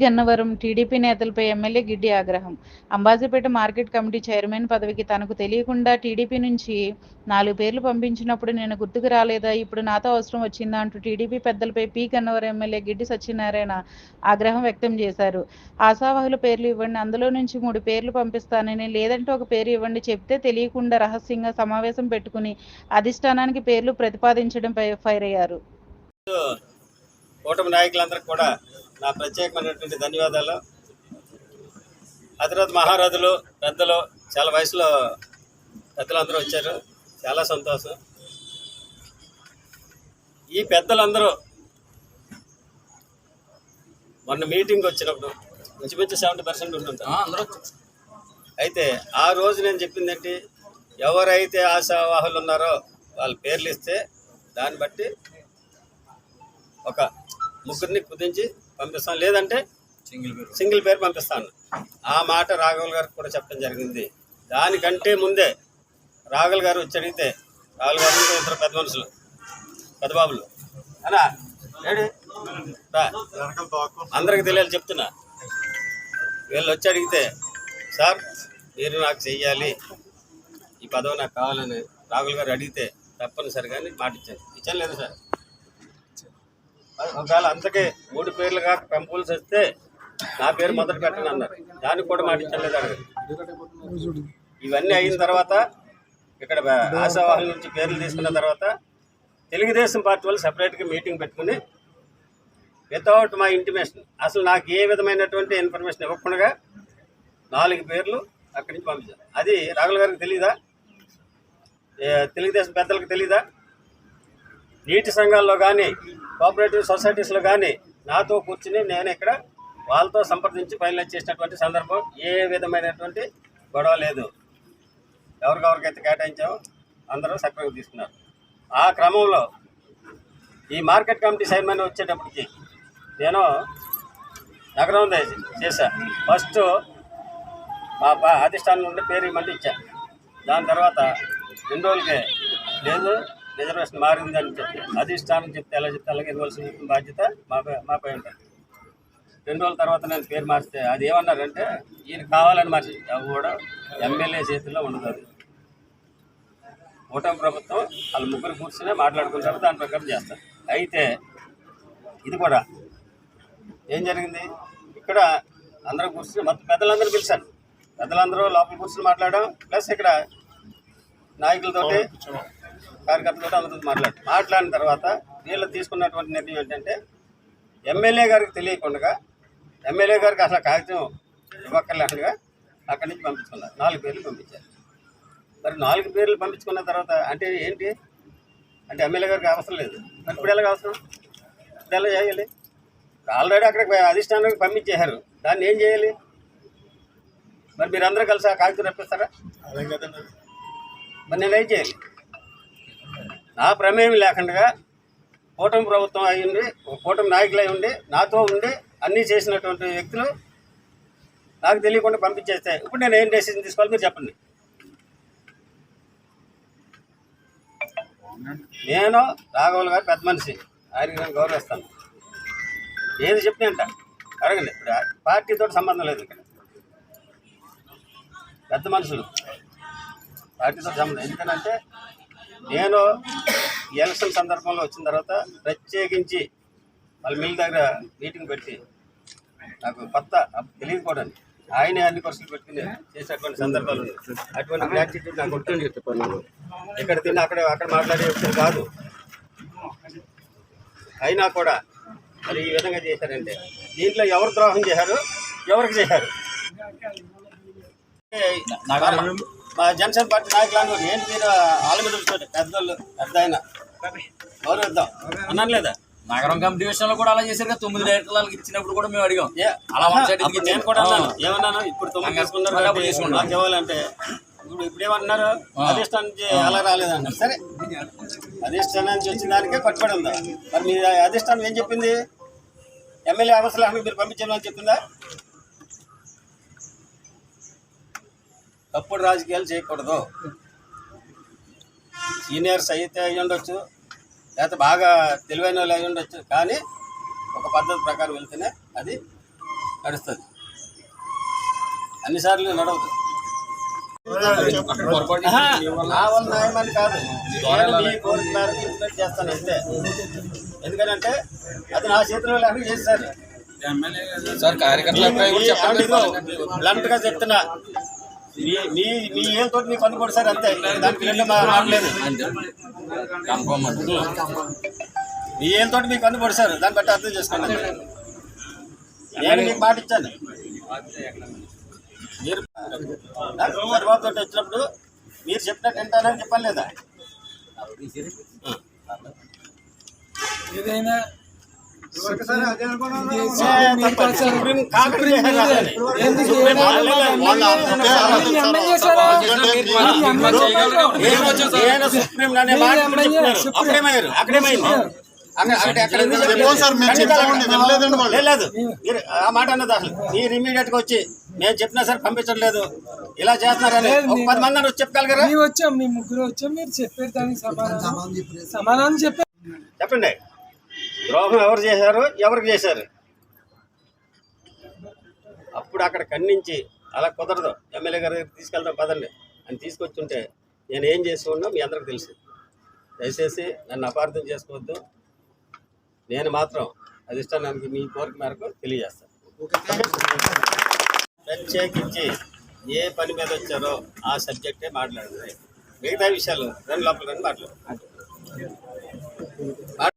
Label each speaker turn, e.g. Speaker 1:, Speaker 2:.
Speaker 1: Gannavaram TDP నేతలపై MLA Giddi ఆగ్రహం. Ambajipeta market committee chairman పదవికి తనకు తెలియకుండా టీడీపీ నుంచి 4 పేర్లు పంపించినప్పుడు నేను గుర్తుకు రాలేదా? ఇప్పుడు నాతో అవసరం వచ్చిందా? అంటూ టీడీపీ పెద్దలపై గన్నవరం ఎమ్మెల్యే గిడ్డి సత్యనారాయణ ఆగ్రహం వ్యక్తం చేశారు. ఆశావహుల పేర్లు ఇవ్వండి, అందులో నుంచి 3 పేర్లు పంపిస్తానని, లేదంటే ఒక పేరు ఇవ్వండి, చెప్తే తెలియకుండా రహస్యంగా సమావేశం పెట్టుకుని అధిష్టానానికి పేర్లు ప్రతిపాదించడంపై ఫైర్ అయ్యారు.
Speaker 2: కూటమి నాయకులందరికీ కూడా నా ప్రత్యేకమైనటువంటి ధన్యవాదాలు. హైదరాబాద్ మహారాజులు పెద్దలు, చాలా వయసులో పెద్దలందరూ వచ్చారు, చాలా సంతోషం. ఈ పెద్దలందరూ మొన్న మీటింగ్ వచ్చినప్పుడు ఇంచుమించు 70% ఉంటుంటారు అందరూ. అయితే ఆ రోజు నేను చెప్పింది ఏంటి, ఎవరైతే ఆశావాహులు ఉన్నారో వాళ్ళ పేర్లు ఇస్తే దాన్ని బట్టి ఒక 3 కుదించి పంపిస్తాను, లేదంటే సింగిల్ పేరు పంపిస్తాను. ఆ మాట రాఘవుల్ గారికి కూడా చెప్పడం జరిగింది. దానికంటే ముందే రాఘవుల్ గారు వచ్చి అడిగితే, రాఘవుల్ గారు 2 పెద్ద మనుషులు, పెద్ద బాబులు అనా ఏడి అందరికి తెలియాలి చెప్తున్నా. వీళ్ళు వచ్చి అడిగితే, సార్ మీరు నాకు చెయ్యాలి, ఈ పదవి నాకు కావాలని రాఘవుల్ గారు అడిగితే తప్పనిసరిగా మాట ఇచ్చాను లేదు సార్. ఒకవేళ అంతకే 3 పేర్లుగా పంపుల్సి వస్తే నా పేరు మొదటి పెట్టండి అన్నారు, దానికి కూడా మాట ఇచ్చలేదు అడిగారు. ఇవన్నీ అయిన తర్వాత ఇక్కడ ఆశావాహుల నుంచి పేర్లు తీసుకున్న తర్వాత తెలుగుదేశం పార్టీ వాళ్ళు సపరేట్గా మీటింగ్ పెట్టుకుని వితౌట్ మై ఇంటిమేషన్, అసలు నాకు ఏ విధమైనటువంటి ఇన్ఫర్మేషన్ ఇవ్వకుండా 4 పేర్లు అక్కడి నుంచి పంపించారు. అది రాఘవుల్ గారికి తెలీదా? తెలుగుదేశం పెద్దలకు తెలీదా? నీటి సంఘాల్లో కానీ కోఆపరేటివ్ సొసైటీస్లో కానీ నాతో కూర్చుని నేను ఇక్కడ వాళ్ళతో సంప్రదించి ఫైనలైజ్ చేసినటువంటి సందర్భం, ఏ విధమైనటువంటి గొడవ లేదు. ఎవరికెవరికైతే కేటాయించామో అందరూ సక్రమంగా తీసుకున్నారు. ఆ క్రమంలో ఈ మార్కెట్ కమిటీ చైర్మన్ వచ్చేటప్పటికి నేను నగరం చేశా. ఫస్ట్ మా అధిష్టానం నుండి పేరు ఇవ్వమంటే ఇచ్చా. దాని తర్వాత 2 రోజులకే లేదు రిజర్వేషన్ మారిందని చెప్పి అధిష్టానం చెప్తే ఎలా చెప్తే అలాగే ఇవ్వాల్సిన బాధ్యత మాపై ఉంటుంది. 2 రోజుల తర్వాత నేను పేరు మార్చితే అది ఏమన్నారంటే, ఈయన కావాలని మార్చి అవి కూడా ఎమ్మెల్యే చేతుల్లో ఉండదు. అది కూటమి ప్రభుత్వం వాళ్ళు 3 కూర్చునే మాట్లాడుకుంటారు, దాని ప్రకారం చేస్తారు. అయితే ఇది కూడా ఏం జరిగింది, ఇక్కడ అందరూ కూర్చుని మొత్తం పెద్దలందరూ పిలిచారు. పెద్దలందరూ లోపల కూర్చుని మాట్లాడడం, ప్లస్ ఇక్కడ నాయకులతోటి కార్యకర్తలతో అందరితో మాట్లాడిన తర్వాత వీళ్ళు తీసుకున్నటువంటి నిర్ణయం ఏంటంటే, ఎమ్మెల్యే గారికి తెలియకుండా, ఎమ్మెల్యే గారికి అసలు కాగితం ఇవ్వక్కర్లేకుండా అక్కడి నుంచి పంపించుకున్నారు. 4 పేర్లు పంపించారు. మరి 4 పేర్లు పంపించుకున్న తర్వాత అంటే ఏంటి అంటే ఎమ్మెల్యే గారికి అవసరం లేదు, మరి ఇప్పుడు ఎలాగ అవసరం, ఇప్పుడు ఎలా చేయాలి? ఆల్రెడీ అక్కడికి అధిష్టానానికి పంపించేశారు, దాన్ని ఏం చేయాలి? మరి మీరు అందరూ కలిసి ఆ కాగితం రప్పిస్తారా? అదే కదండి. మరి నేను ఏం చేయాలి? నా ప్రమేయం లేకుండా కూటమి ప్రభుత్వం అయి ఉండి, కూటమి నాయకులు అయి ఉండి, నాతో ఉండి అన్నీ చేసినటువంటి వ్యక్తులు నాకు తెలియకుండా పంపించేస్తే ఇప్పుడు నేను ఏం డెసిషన్ తీసుకోవాలి మీరు చెప్పండి. నేను రాఘవుల్ గారు పెద్ద మనిషి, ఆయనకి నేను గౌరవిస్తాను. ఏది చెప్పినా అంట అడగండి. ఇప్పుడు పార్టీతో సంబంధం లేదు, ఇక్కడ పెద్ద మనుషులు పార్టీతో సంబంధం. ఎందుకంటే నేను ఎలక్షన్ సందర్భంలో వచ్చిన తర్వాత ప్రత్యేకించి వాళ్ళ మిల్ దగ్గర మీటింగ్ పెట్టి నాకు కొత్త తెలియదు కూడా ఆయనే అన్ని ఖర్చులు పెట్టుకుని చేసేటువంటి సందర్భాలు ఉన్నాయి. అటువంటి గ్రాట్యూడ్ నాకు ఉంటుంది. ఇక్కడ తిన్న అక్కడ మాట్లాడే వ్యక్తులు కాదు. అయినా కూడా మరి ఈ విధంగా చేశారంటే దీంట్లో ఎవరు ద్రోహం చేశారు, ఎవరికి చేశారు? మా జనసేన పార్టీ నాయకులు ఏంటి మీరు ఆలమిదులతో పెద్దోళ్ళు పెద్ద ఆయన గౌరవిద్దాం అన్నాను లేదా?
Speaker 3: నగరం కమిటీ విషయంలో కూడా అలా చేశారు. 9 డైరెక్టర్లకు ఇచ్చినప్పుడు కూడా మేము అడిగాం.
Speaker 2: నేను కూడా అన్నాను, ఏమన్నాను, ఇప్పుడు 9 తీసుకున్నారు నాకు ఇవ్వాలంటే ఇప్పుడు ఏమన్నారు, అధిష్టానం నుంచి అలా రాలేదన్నారు. సరే, అధిష్టానం నుంచి వచ్చిన దానికే కట్టుబడి ఉందా? మరి మీ అధిష్టానం ఏం చెప్పింది? ఎమ్మెల్యే అవసరాలకు మీరు పంపించామని చెప్పిందా? తప్పుడు రాజకీయాలు చేయకూడదు. సీనియర్స్ అయితే అయ్యి ఉండొచ్చు, లేకపోతే బాగా తెలివైన వాళ్ళు అయ్యి ఉండొచ్చు, కానీ ఒక పద్ధతి ప్రకారం వెళ్తేనే అది నడుస్తుంది, అన్నిసార్లు నడవదు. నా వల్ల న్యాయమని కాదు, నేను మీ కోరిక మేరకు ఇంప్లిమెంట్ చేస్తాను అంతే. ఎందుకంటే అది నా చేతిలో లేకుండా చేస్తారు. బ్లంట్ గా చెప్తున్నా, మీ ఏళ్ళతో మీకు అందుకోండి సార్ అంతే. దానికి వెళ్ళి మాట్లాడలేదు, మీ ఏళ్ళతో మీకు అందుకోండి సార్, దాన్ని బట్టి అర్థం చేసుకోండి. నేను మీకు మాట ఇచ్చాను, మీరు చంద్రబాబుతో వచ్చినప్పుడు మీరు చెప్పినట్టు వింటానని చెప్పాలి లేదా?
Speaker 4: ఏదైనా
Speaker 2: సుప్రీం అనే మాట అక్కడేమయ్యారు, అక్కడేమైంది లేదు. మీరు ఆ మాట అన్నది అసలు మీరు ఇమీడియట్ గా వచ్చి నేను చెప్పినా సరే పంపించడం లేదు, ఇలా చేస్తున్నారని 10 మంది వచ్చి చెప్పగలరా?
Speaker 4: వచ్చాం, మీ ముగ్గురు వచ్చాం, మీరు చెప్పారు దానికి సమాధానం
Speaker 2: చెప్పండి. ద్రోహం ఎవరు చేశారు, ఎవరికి చేశారు? అప్పుడు అక్కడ ఖండించి అలా కుదరదు, ఎమ్మెల్యే గారి దగ్గరికి తీసుకెళ్తాం పదండి అని తీసుకొచ్చుంటే నేను ఏం చేసి ఉన్నా మీ అందరికి తెలుసు. దయచేసి నన్ను అపార్థం చేసుకోవద్దు. నేను మాత్రం అధిష్టానానికి మీ కోరిక మేరకు తెలియజేస్తాను. ప్రత్యేకించి ఏ పని మీద వచ్చారో ఆ సబ్జెక్టే మాట్లాడుతుంది. మిగతా విషయాలు రెండు లోపల మాట్లాడు.